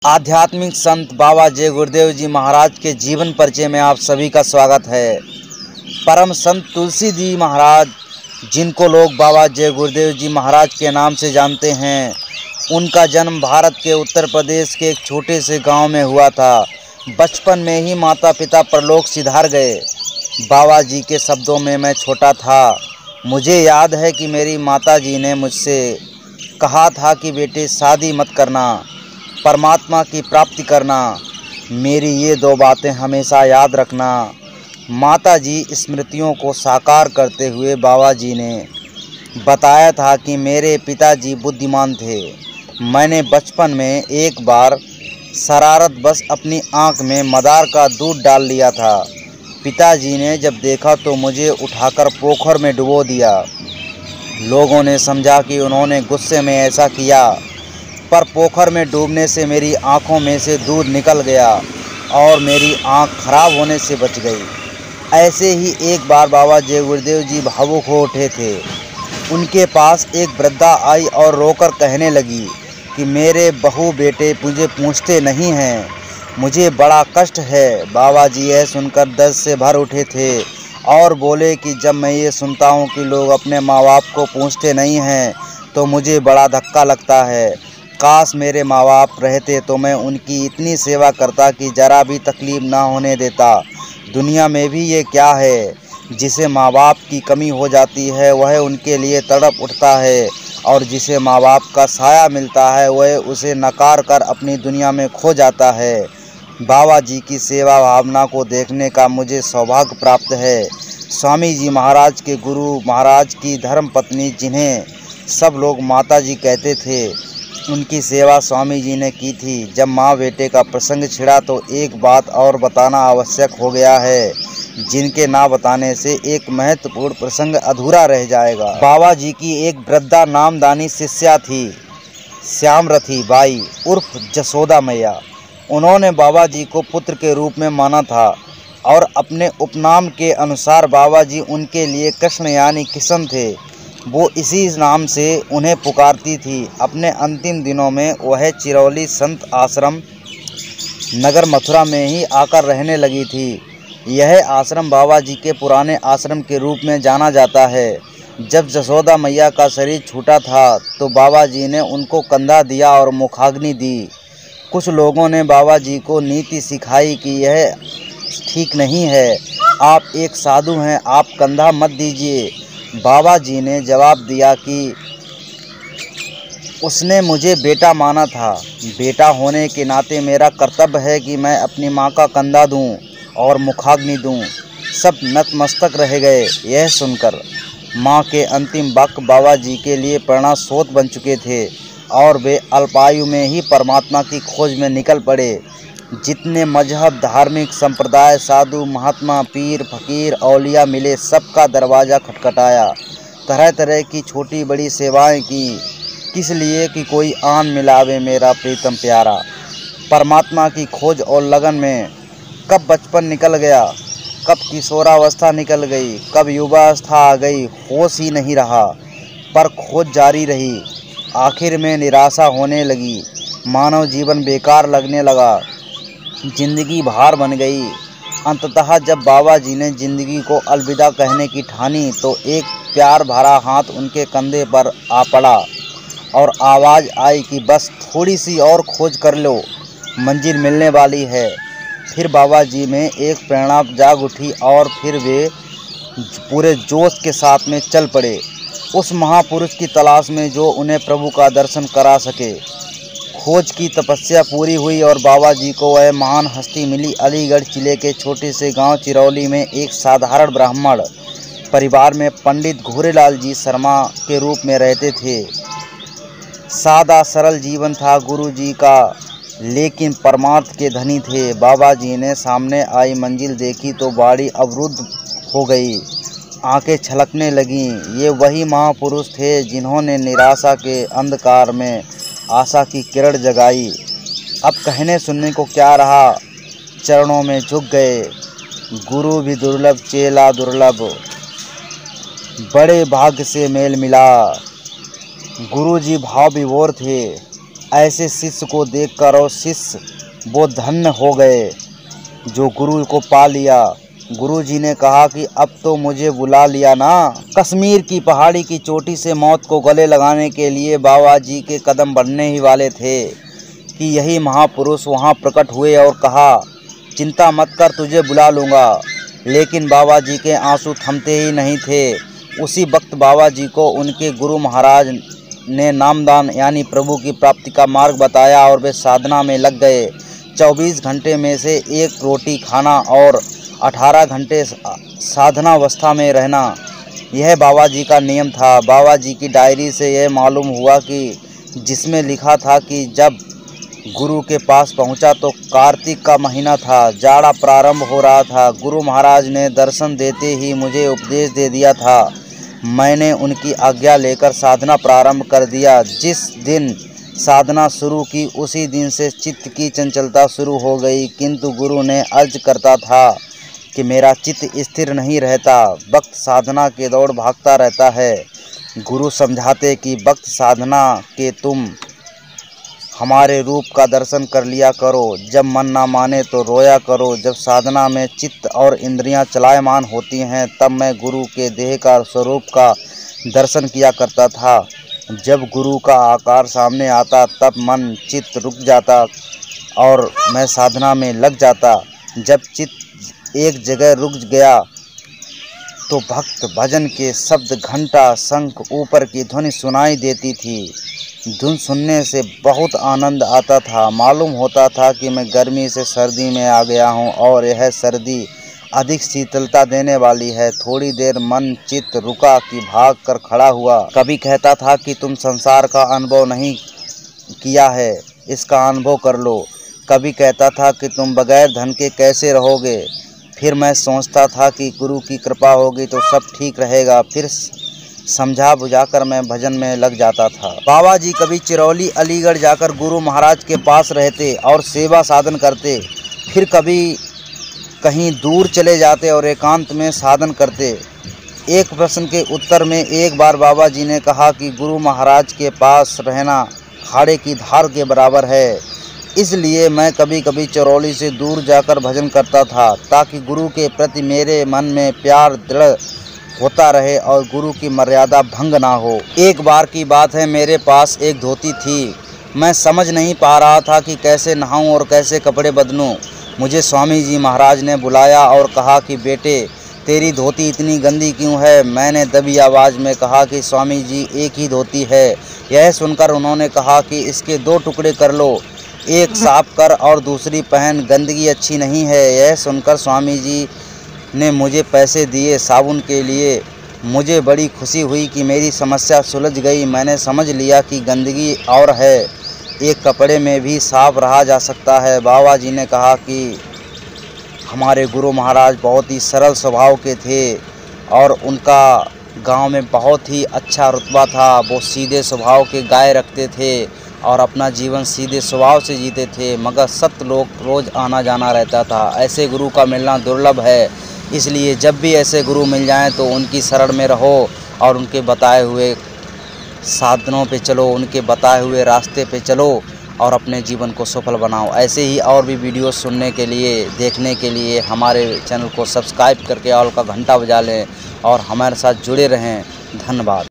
आध्यात्मिक संत बाबा जय गुरुदेव जी महाराज के जीवन परिचय में आप सभी का स्वागत है। परम संत तुलसी जी महाराज, जिनको लोग बाबा जय गुरुदेव जी महाराज के नाम से जानते हैं, उनका जन्म भारत के उत्तर प्रदेश के एक छोटे से गांव में हुआ था। बचपन में ही माता पिता परलोक सिधार गए। बाबा जी के शब्दों में, मैं छोटा था, मुझे याद है कि मेरी माता जी ने मुझसे कहा था कि बेटे शादी मत करना, परमात्मा की प्राप्ति करना। मेरी ये दो बातें हमेशा याद रखना। माता जी स्मृतियों को साकार करते हुए बाबा जी ने बताया था कि मेरे पिताजी बुद्धिमान थे। मैंने बचपन में एक बार शरारतवश अपनी आंख में मदार का दूध डाल लिया था। पिताजी ने जब देखा तो मुझे उठाकर पोखर में डुबो दिया। लोगों ने समझा कि उन्होंने गुस्से में ऐसा किया, पर पोखर में डूबने से मेरी आंखों में से दूध निकल गया और मेरी आंख खराब होने से बच गई। ऐसे ही एक बार बाबा जय गुरुदेव जी भावुक हो उठे थे। उनके पास एक वृद्धा आई और रोकर कहने लगी कि मेरे बहू बेटे मुझे पूछते नहीं हैं, मुझे बड़ा कष्ट है। बाबा जी यह सुनकर दर्द से भर उठे थे और बोले कि जब मैं ये सुनता हूँ कि लोग अपने माँ बाप को पूछते नहीं हैं तो मुझे बड़ा धक्का लगता है। काश मेरे माँ बाप रहते तो मैं उनकी इतनी सेवा करता कि ज़रा भी तकलीफ़ ना होने देता। दुनिया में भी ये क्या है, जिसे माँ बाप की कमी हो जाती है वह उनके लिए तड़प उठता है, और जिसे माँ बाप का साया मिलता है वह उसे नकार कर अपनी दुनिया में खो जाता है। बाबा जी की सेवा भावना को देखने का मुझे सौभाग्य प्राप्त है। स्वामी जी महाराज के गुरु महाराज की धर्म पत्नी, जिन्हें सब लोग माता जी कहते थे, उनकी सेवा स्वामी जी ने की थी। जब माँ बेटे का प्रसंग छिड़ा तो एक बात और बताना आवश्यक हो गया है, जिनके ना बताने से एक महत्वपूर्ण प्रसंग अधूरा रह जाएगा। बाबा जी की एक वृद्धा नामदानी शिष्या थी, श्यामरथी बाई उर्फ जसोदा मैया। उन्होंने बाबा जी को पुत्र के रूप में माना था और अपने उपनाम के अनुसार बाबा जी उनके लिए कृष्ण यानी किशन थे। वो इसी नाम से उन्हें पुकारती थी। अपने अंतिम दिनों में वह चिरौली संत आश्रम नगर मथुरा में ही आकर रहने लगी थी। यह आश्रम बाबा जी के पुराने आश्रम के रूप में जाना जाता है। जब जसोदा मैया का शरीर छूटा था तो बाबा जी ने उनको कंधा दिया और मुखाग्नि दी। कुछ लोगों ने बाबा जी को नीति सिखाई कि यह ठीक नहीं है, आप एक साधु हैं, आप कंधा मत दीजिए। बाबा जी ने जवाब दिया कि उसने मुझे बेटा माना था, बेटा होने के नाते मेरा कर्तव्य है कि मैं अपनी माँ का कंधा दूं और मुखाग्नि दूं। सब नतमस्तक रह गए। यह सुनकर माँ के अंतिम वाक्य बाबा जी के लिए प्रेरणास्रोत बन चुके थे और वे अल्पायु में ही परमात्मा की खोज में निकल पड़े। जितने मजहब, धार्मिक संप्रदाय, साधु, महात्मा, पीर, फकीर, औलिया मिले, सबका दरवाज़ा खटखटाया। तरह तरह की छोटी बड़ी सेवाएं की, किस लिए कि कोई आन मिलावे मेरा प्रीतम प्यारा। परमात्मा की खोज और लगन में कब बचपन निकल गया, कब किशोरावस्था निकल गई, कब युवावस्था आ गई, होश ही नहीं रहा। पर खोज जारी रही। आखिर में निराशा होने लगी। मानव जीवन बेकार लगने लगा। जिंदगी भार बन गई। अंततः जब बाबा जी ने जिंदगी को अलविदा कहने की ठानी तो एक प्यार भरा हाथ उनके कंधे पर आ पड़ा और आवाज़ आई कि बस थोड़ी सी और खोज कर लो, मंजिल मिलने वाली है। फिर बाबा जी में एक प्रेरणा जाग उठी और फिर वे पूरे जोश के साथ में चल पड़े उस महापुरुष की तलाश में जो उन्हें प्रभु का दर्शन करा सके। खोज की तपस्या पूरी हुई और बाबा जी को वह महान हस्ती मिली। अलीगढ़ जिले के छोटे से गांव चिरौली में एक साधारण ब्राह्मण परिवार में पंडित घोरेलाल जी शर्मा के रूप में रहते थे। सादा सरल जीवन था गुरु जी का, लेकिन परमार्थ के धनी थे। बाबा जी ने सामने आई मंजिल देखी तो बाड़ी अवरुद्ध हो गई, आंखें छलकने लगीं। ये वही महापुरुष थे जिन्होंने निराशा के अंधकार में आशा की किरण जगाई। अब कहने सुनने को क्या रहा, चरणों में झुक गए। गुरु भी दुर्लभ, चेला दुर्लभ, बड़े भाग्य से मेल मिला। गुरु जी भाव विभोर थे। ऐसे शिष्य को देखकर और शिष्य वो धन्य हो गए जो गुरु को पा लिया। गुरु जी ने कहा कि अब तो मुझे बुला लिया ना। कश्मीर की पहाड़ी की चोटी से मौत को गले लगाने के लिए बाबा जी के कदम बढ़ने ही वाले थे कि यही महापुरुष वहां प्रकट हुए और कहा, चिंता मत कर, तुझे बुला लूँगा। लेकिन बाबा जी के आंसू थमते ही नहीं थे। उसी वक्त बाबा जी को उनके गुरु महाराज ने नामदान यानी प्रभु की प्राप्ति का मार्ग बताया और वे साधना में लग गए। 24 घंटे में से 1 रोटी खाना और 18 घंटे साधना अवस्था में रहना, यह बाबा जी का नियम था। बाबा जी की डायरी से यह मालूम हुआ कि जिसमें लिखा था कि जब गुरु के पास पहुंचा तो कार्तिक का महीना था, जाड़ा प्रारंभ हो रहा था। गुरु महाराज ने दर्शन देते ही मुझे उपदेश दे दिया था। मैंने उनकी आज्ञा लेकर साधना प्रारंभ कर दिया। जिस दिन साधना शुरू की उसी दिन से चित्त की चंचलता शुरू हो गई, किंतु गुरु ने अर्ज करता था कि मेरा चित्त स्थिर नहीं रहता, वक्त साधना के दौड़ भागता रहता है। गुरु समझाते कि वक्त साधना के तुम हमारे रूप का दर्शन कर लिया करो, जब मन ना माने तो रोया करो। जब साधना में चित्त और इंद्रियां चलायमान होती हैं तब मैं गुरु के देह का स्वरूप का दर्शन किया करता था। जब गुरु का आकार सामने आता तब मन चित्त रुक जाता और मैं साधना में लग जाता। जब चित्त एक जगह रुक गया तो भक्त भजन के शब्द, घंटा, शंख, ऊपर की ध्वनि सुनाई देती थी। धुन सुनने से बहुत आनंद आता था। मालूम होता था कि मैं गर्मी से सर्दी में आ गया हूँ और यह सर्दी अधिक शीतलता देने वाली है। थोड़ी देर मन चित्त रुका कि भाग कर खड़ा हुआ। कभी कहता था कि तुम संसार का अनुभव नहीं किया है, इसका अनुभव कर लो। कभी कहता था कि तुम बगैर धन के कैसे रहोगे। फिर मैं सोचता था कि गुरु की कृपा होगी तो सब ठीक रहेगा। फिर समझा बुझाकर मैं भजन में लग जाता था। बाबा जी कभी चिरौली अलीगढ़ जाकर गुरु महाराज के पास रहते और सेवा साधन करते, फिर कभी कहीं दूर चले जाते और एकांत में साधन करते। एक प्रश्न के उत्तर में एक बार बाबा जी ने कहा कि गुरु महाराज के पास रहना खाड़े की धार के बराबर है, इसलिए मैं कभी कभी चिरौली से दूर जाकर भजन करता था ताकि गुरु के प्रति मेरे मन में प्यार दृढ़ होता रहे और गुरु की मर्यादा भंग ना हो। एक बार की बात है, मेरे पास एक धोती थी। मैं समझ नहीं पा रहा था कि कैसे नहाऊं और कैसे कपड़े बदलूं। मुझे स्वामी जी महाराज ने बुलाया और कहा कि बेटे, तेरी धोती इतनी गंदी क्यों है। मैंने दबी आवाज़ में कहा कि स्वामी जी, एक ही धोती है। यह सुनकर उन्होंने कहा कि इसके 2 टुकड़े कर लो, एक साफ कर और दूसरी पहन, गंदगी अच्छी नहीं है। यह सुनकर स्वामी जी ने मुझे पैसे दिए साबुन के लिए। मुझे बड़ी खुशी हुई कि मेरी समस्या सुलझ गई। मैंने समझ लिया कि गंदगी और है, एक कपड़े में भी साफ रहा जा सकता है। बाबा जी ने कहा कि हमारे गुरु महाराज बहुत ही सरल स्वभाव के थे और उनका गांव में बहुत ही अच्छा रुतबा था। वो सीधे स्वभाव के गाय रखते थे और अपना जीवन सीधे स्वभाव से जीते थे, मगर 7 लोग रोज़ आना जाना रहता था। ऐसे गुरु का मिलना दुर्लभ है, इसलिए जब भी ऐसे गुरु मिल जाएं तो उनकी शरण में रहो और उनके बताए हुए साधनों पे चलो, उनके बताए हुए रास्ते पे चलो और अपने जीवन को सफल बनाओ। ऐसे ही और भी वीडियो सुनने के लिए, देखने के लिए हमारे चैनल को सब्सक्राइब करके ऑल का घंटा बजा लें और हमारे साथ जुड़े रहें। धन्यवाद।